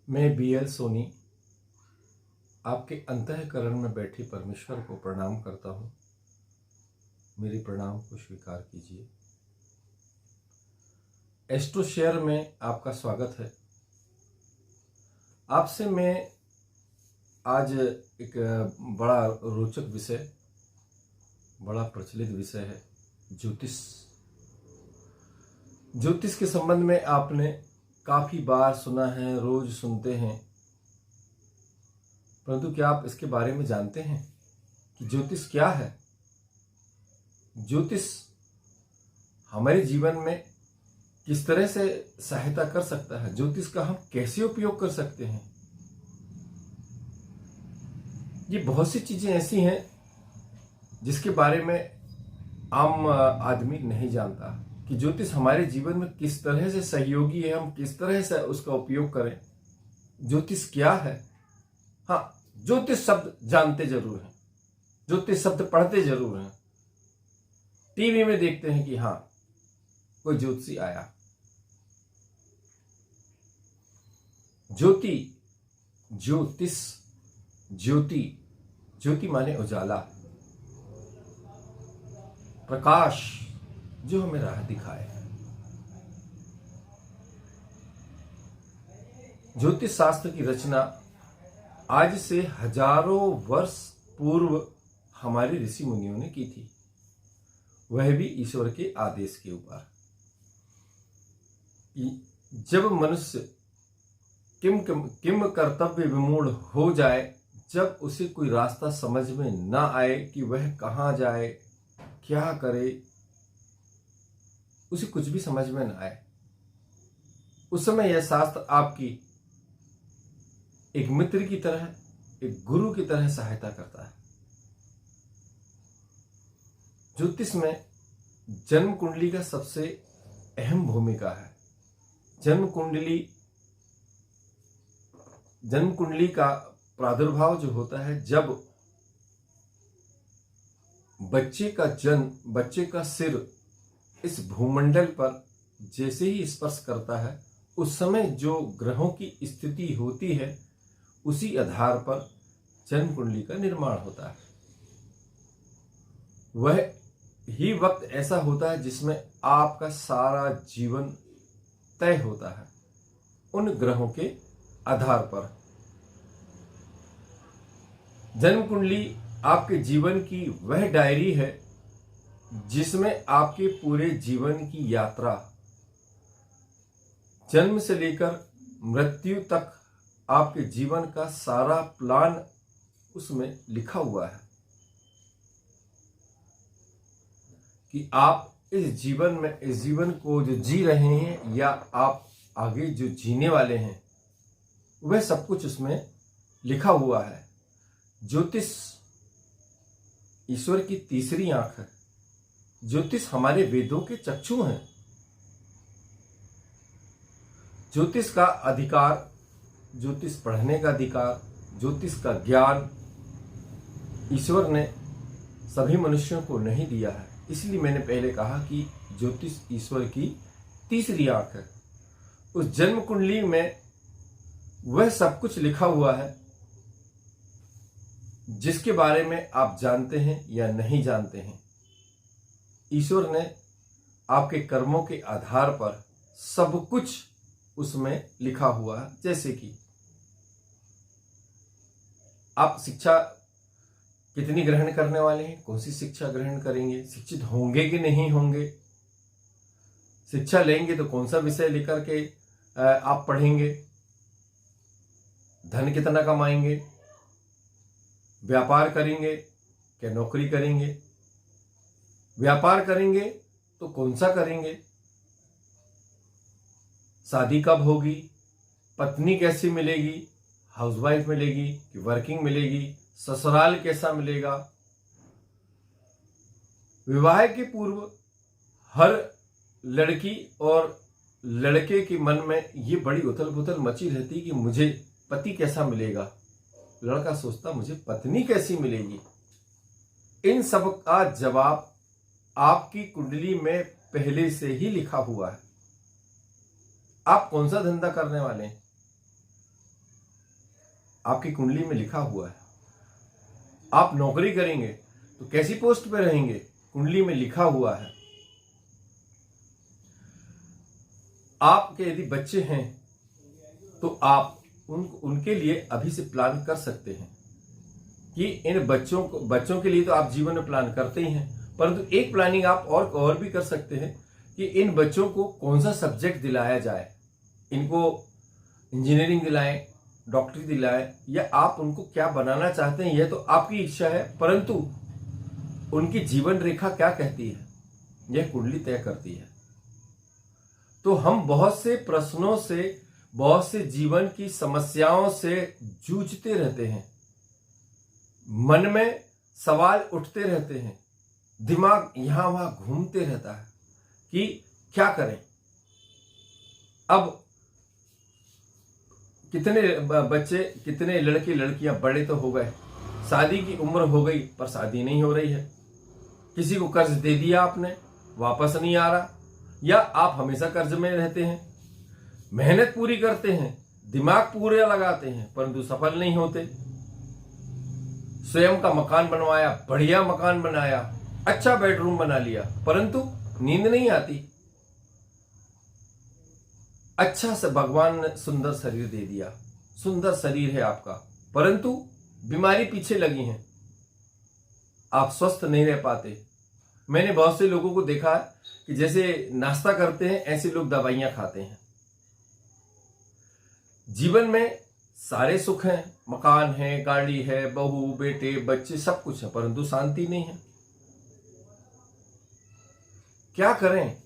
मैं BL सोनी आपके अंतःकरण में बैठे परमेश्वर को प्रणाम करता हूँ। मेरे प्रणाम को स्वीकार कीजिए। एस्ट्रो शेयर में आपका स्वागत है। आपसे मैं आज एक बड़ा रोचक विषय, बड़ा प्रचलित विषय है ज्योतिष। ज्योतिष के संबंध में आपने काफी बार सुना है, रोज सुनते हैं, परंतु क्या आप इसके बारे में जानते हैं कि ज्योतिष क्या है? ज्योतिष हमारे जीवन में किस तरह से सहायता कर सकता है? ज्योतिष का हम कैसे उपयोग कर सकते हैं? ये बहुत सी चीजें ऐसी हैं जिसके बारे में आम आदमी नहीं जानता कि ज्योतिष हमारे जीवन में किस तरह से सहयोगी है, हम किस तरह से उसका उपयोग करें। ज्योतिष क्या है? हाँ, ज्योतिष शब्द जानते जरूर हैं, ज्योतिष शब्द पढ़ते जरूर हैं, टीवी में देखते हैं कि हाँ कोई ज्योतिषी आया। ज्योति, ज्योतिष, ज्योति, ज्योति माने उजाला, प्रकाश जो हमें राह दिखाए। ज्योतिष शास्त्र की रचना आज से हजारों वर्ष पूर्व हमारे ऋषि मुनियों ने की थी, वह भी ईश्वर के आदेश के ऊपर। जब मनुष्य किम कर्तव्य विमूढ़ हो जाए, जब उसे कोई रास्ता समझ में ना आए कि वह कहाँ जाए, क्या करे, उसे कुछ भी समझ में ना आए, उस समय यह शास्त्र आपकी एक मित्र की तरह, एक गुरु की तरह सहायता करता है। ज्योतिष में जन्म कुंडली का सबसे अहम भूमिका है। जन्म कुंडली का प्रादुर्भाव जो होता है, जब बच्चे का जन्म, बच्चे का सिर इस भूमंडल पर जैसे ही स्पर्श करता है, उस समय जो ग्रहों की स्थिति होती है, उसी आधार पर जन्म कुंडली का निर्माण होता है। वह ही वक्त ऐसा होता है जिसमें आपका सारा जीवन तय होता है उन ग्रहों के आधार पर। जन्म कुंडली आपके जीवन की वह डायरी है जिसमें आपके पूरे जीवन की यात्रा, जन्म से लेकर मृत्यु तक, आपके जीवन का सारा प्लान उसमें लिखा हुआ है कि आप इस जीवन को जो जी रहे हैं या आप आगे जो जीने वाले हैं, वह सब कुछ उसमें लिखा हुआ है। ज्योतिष ईश्वर की तीसरी आंख है। ज्योतिष हमारे वेदों के चक्षु हैं। ज्योतिष का अधिकार, ज्योतिष पढ़ने का अधिकार, ज्योतिष का ज्ञान ईश्वर ने सभी मनुष्यों को नहीं दिया है। इसलिए मैंने पहले कहा कि ज्योतिष ईश्वर की तीसरी आंख है। उस जन्म कुंडली में वह सब कुछ लिखा हुआ है जिसके बारे में आप जानते हैं या नहीं जानते हैं। ईश्वर ने आपके कर्मों के आधार पर सब कुछ उसमें लिखा हुआ है। जैसे कि आप शिक्षा कितनी ग्रहण करने वाले हैं, कौन सी शिक्षा ग्रहण करेंगे, शिक्षित होंगे कि नहीं होंगे, शिक्षा लेंगे तो कौन सा विषय लेकर के आप पढ़ेंगे, धन कितना कमाएंगे, व्यापार करेंगे क्या नौकरी करेंगे, व्यापार करेंगे तो कौन सा करेंगे, शादी कब होगी, पत्नी कैसी मिलेगी, हाउसवाइफ मिलेगी कि वर्किंग मिलेगी, ससुराल कैसा मिलेगा। विवाह के पूर्व हर लड़की और लड़के के मन में ये बड़ी उथल पुथल मची रहती कि मुझे पति कैसा मिलेगा। लड़का सोचता मुझे पत्नी कैसी मिलेगी। इन सब का जवाब आपकी कुंडली में पहले से ही लिखा हुआ है। आप कौन सा धंधा करने वाले हैं, आपकी कुंडली में लिखा हुआ है। आप नौकरी करेंगे तो कैसी पोस्ट पे रहेंगे, कुंडली में लिखा हुआ है। आपके यदि बच्चे हैं तो आप उनके लिए अभी से प्लान कर सकते हैं कि इन बच्चों के लिए तो आप जीवन में प्लान करते ही हैं, परंतु एक प्लानिंग आप और भी कर सकते हैं कि इन बच्चों को कौन सा सब्जेक्ट दिलाया जाए। इनको इंजीनियरिंग दिलाएं, डॉक्टरी दिलाएं, या आप उनको क्या बनाना चाहते हैं यह तो आपकी इच्छा है, परंतु उनकी जीवन रेखा क्या कहती है यह कुंडली तय करती है। तो हम बहुत से प्रश्नों से, बहुत से जीवन की समस्याओं से जूझते रहते हैं, मन में सवाल उठते रहते हैं, दिमाग यहां वहां घूमते रहता है कि क्या करें। अब कितने बच्चे, कितने लड़के लड़कियां बड़े तो हो गए, शादी की उम्र हो गई पर शादी नहीं हो रही है। किसी को कर्ज दे दिया आपने, वापस नहीं आ रहा, या आप हमेशा कर्ज में रहते हैं। मेहनत पूरी करते हैं, दिमाग पूरे लगाते हैं, परंतु सफल नहीं होते। स्वयं का मकान बनवाया, बढ़िया मकान बनाया, अच्छा बेडरूम बना लिया, परंतु नींद नहीं आती। अच्छा से भगवान ने सुंदर शरीर दे दिया, सुंदर शरीर है आपका, परंतु बीमारी पीछे लगी है, आप स्वस्थ नहीं रह पाते। मैंने बहुत से लोगों को देखा है कि जैसे नाश्ता करते हैं ऐसे लोग दवाइयां खाते हैं। जीवन में सारे सुख हैं, मकान है, गाड़ी है, बहू बेटे बच्चे सब कुछ है, परंतु शांति नहीं है। क्या करें?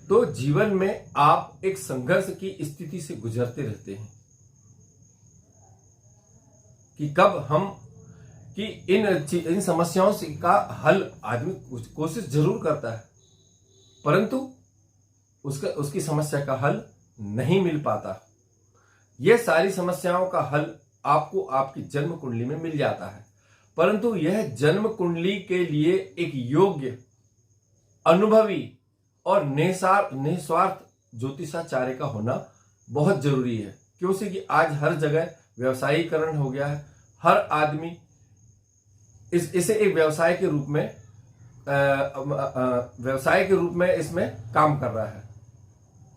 तो जीवन में आप एक संघर्ष की स्थिति से गुजरते रहते हैं कि कब हम कि इन समस्याओं से का हल आदमी कोशिश जरूर करता है, परंतु उसकी समस्या का हल नहीं मिल पाता। यह सारी समस्याओं का हल आपको आपकी जन्म कुंडली में मिल जाता है, परंतु यह जन्म कुंडली के लिए एक योग्य, अनुभवी और निस्वार्थ ज्योतिषाचार्य का होना बहुत जरूरी है। क्योंकि कि आज हर जगह व्यवसायीकरण हो गया है, हर आदमी इसे एक व्यवसाय के रूप में इसमें काम कर रहा है।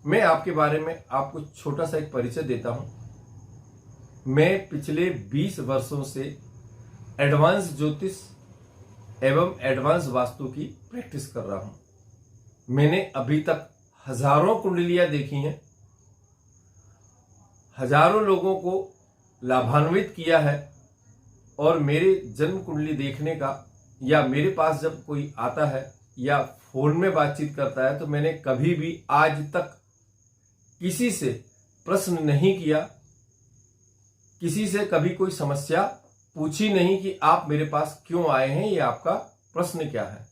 मैं आपके बारे में आपको छोटा सा एक परिचय देता हूं। मैं पिछले 20 वर्षों से एडवांस ज्योतिष एवं एडवांस वास्तु की प्रैक्टिस कर रहा हूं। मैंने अभी तक हजारों कुंडलियां देखी हैं, हजारों लोगों को लाभान्वित किया है, और मेरे जन्म कुंडली देखने का, या मेरे पास जब कोई आता है या फोन में बातचीत करता है, तो मैंने कभी भी आज तक किसी से प्रश्न नहीं किया, किसी से कभी कोई समस्या पूछी नहीं कि आप मेरे पास क्यों आए हैं, ये आपका प्रश्न क्या है।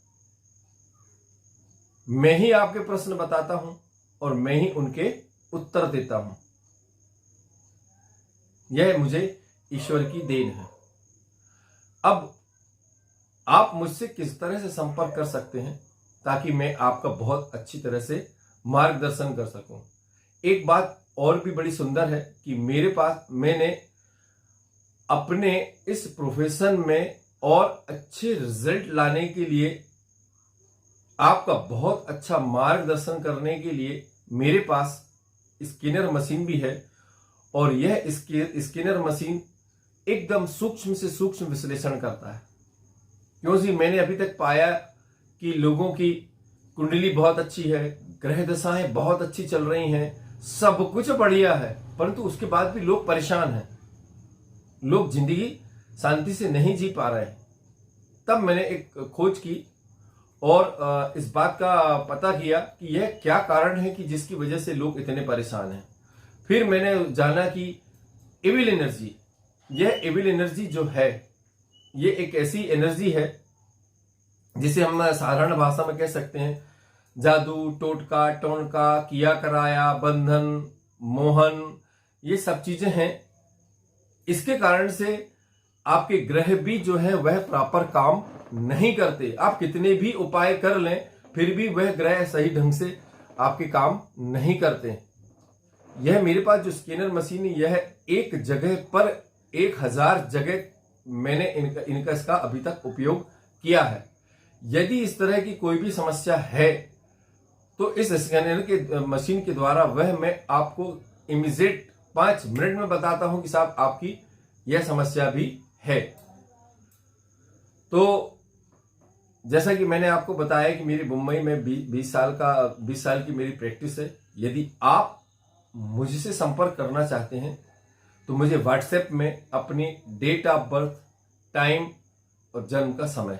मैं ही आपके प्रश्न बताता हूं और मैं ही उनके उत्तर देता हूं। यह मुझे ईश्वर की देन है। अब आप मुझसे किस तरह से संपर्क कर सकते हैं ताकि मैं आपका बहुत अच्छी तरह से मार्गदर्शन कर सकूं। एक बात और भी बड़ी सुंदर है कि मैंने अपने इस प्रोफेशन में और अच्छे रिजल्ट लाने के लिए, आपका बहुत अच्छा मार्गदर्शन करने के लिए मेरे पास स्कैनर मशीन भी है, और यह स्कैनर मशीन एकदम सूक्ष्म से सूक्ष्म विश्लेषण करता है। क्योंकि मैंने अभी तक पाया कि लोगों की कुंडली बहुत अच्छी है, ग्रह दशाएं बहुत अच्छी चल रही हैं, सब कुछ बढ़िया है, परंतु उसके बाद भी लोग परेशान हैं, लोग जिंदगी शांति से नहीं जी पा रहे हैं। तब मैंने एक खोज की और इस बात का पता किया कि यह क्या कारण है कि जिसकी वजह से लोग इतने परेशान हैं। फिर मैंने जाना कि इविल एनर्जी, यह इविल एनर्जी जो है, ये एक ऐसी एनर्जी है जिसे हम साधारण भाषा में कह सकते हैं जादू, टोटका, टोनका, किया कराया, बंधन, मोहन, ये सब चीजें हैं। इसके कारण से आपके ग्रह भी जो है वह प्रॉपर काम नहीं करते। आप कितने भी उपाय कर लें फिर भी वह ग्रह सही ढंग से आपके काम नहीं करते। यह मेरे पास जो स्कैनर मशीन है, यह एक जगह पर 1000 जगह मैंने इनका इसका अभी तक उपयोग किया है। यदि इस तरह की कोई भी समस्या है तो इस स्कैनर के मशीन के द्वारा वह मैं आपको इमीडिएट 5 मिनट में बताता हूं कि साहब आपकी यह समस्या भी है। तो जैसा कि मैंने आपको बताया कि मेरी मुंबई में 20 साल की मेरी प्रैक्टिस है। यदि आप मुझसे संपर्क करना चाहते हैं तो मुझे व्हाट्सएप में अपनी डेट ऑफ बर्थ, टाइम और जन्म का समय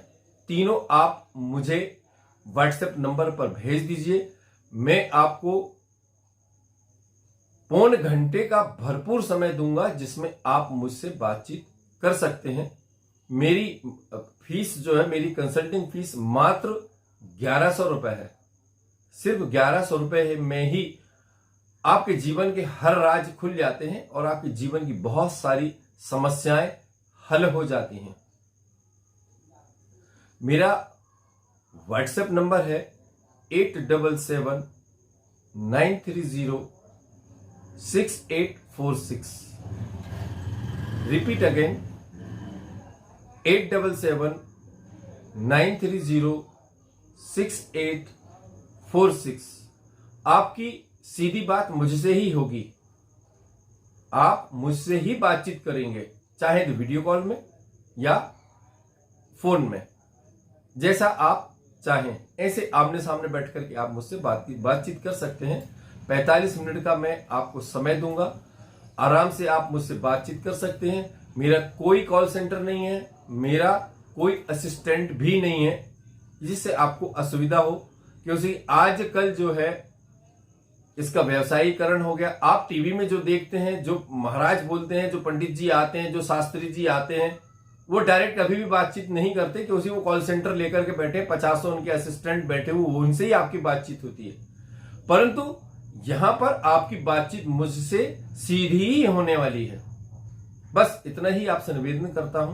तीनों आप मुझे व्हाट्सएप नंबर पर भेज दीजिए। मैं आपको पौन घंटे का भरपूर समय दूंगा जिसमें आप मुझसे बातचीत कर सकते हैं। मेरी फीस जो है, मेरी कंसल्टिंग फीस मात्र 1100 रुपए है। सिर्फ 1100 रुपए में ही आपके जीवन के हर राज खुल जाते हैं और आपके जीवन की बहुत सारी समस्याएं हल हो जाती हैं। मेरा व्हाट्सएप नंबर है 8779306846। Repeat again 8779306846। आपकी सीधी बात मुझसे ही होगी, आप मुझसे ही बातचीत करेंगे, चाहे तो वीडियो कॉल में या फोन में, जैसा आप चाहें ऐसे आमने सामने बैठ करके आप मुझसे बातचीत कर सकते हैं। 45 मिनट का मैं आपको समय दूंगा, आराम से आप मुझसे बातचीत कर सकते हैं। मेरा कोई कॉल सेंटर नहीं है, मेरा कोई असिस्टेंट भी नहीं है जिससे आपको असुविधा हो, क्योंकि आजकल जो है इसका व्यवसायीकरण हो गया। आप टीवी में जो देखते हैं, जो महाराज बोलते हैं, जो पंडित जी आते हैं, जो शास्त्री जी आते हैं, वो डायरेक्ट कभी भी बातचीत नहीं करते, क्योंकि वो कॉल सेंटर लेकर के बैठे, 50 उनके असिस्टेंट बैठे हुए, उनसे ही आपकी बातचीत होती है। परंतु यहां पर आपकी बातचीत मुझसे सीधी ही होने वाली है। बस इतना ही आपसे निवेदन करता हूं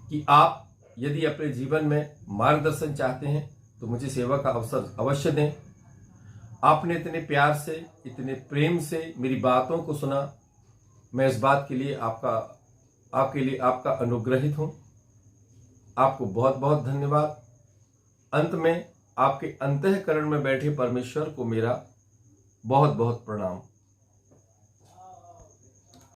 कि आप यदि अपने जीवन में मार्गदर्शन चाहते हैं तो मुझे सेवा का अवसर अवश्य दें। आपने इतने प्यार से, इतने प्रेम से मेरी बातों को सुना, मैं इस बात के लिए आपके लिए आपका अनुग्रहित हूं। आपको बहुत बहुत धन्यवाद। अंत में आपके अंतःकरण में बैठे परमेश्वर को मेरा बहुत बहुत प्रणाम।